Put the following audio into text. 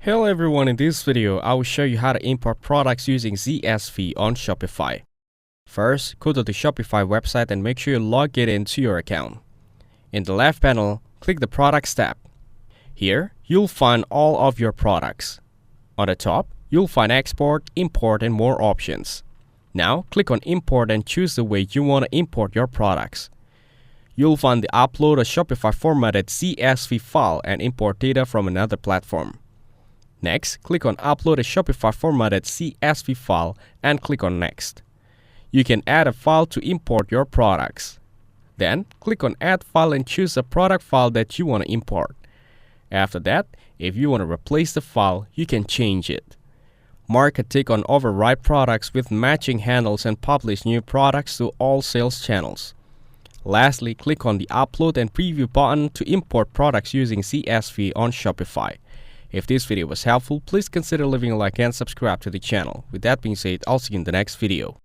Hello everyone, in this video I will show you how to import products using CSV on Shopify. First, go to the Shopify website and make sure you log it into your account. In the left panel, click the Products tab. Here, you'll find all of your products. On the top, you'll find Export, Import and more options. Now, click on Import and choose the way you want to import your products. You'll find the Upload a Shopify formatted CSV file and import data from another platform. Next, click on Upload a Shopify formatted CSV file and click on Next. You can add a file to import your products. Then, click on Add File and choose a product file that you want to import. After that, if you want to replace the file, you can change it. Mark a tick on Override Products with matching handles and publish new products to all sales channels. Lastly, click on the Upload and Preview button to import products using CSV on Shopify. If this video was helpful, please consider leaving a like and subscribe to the channel. With that being said, I'll see you in the next video.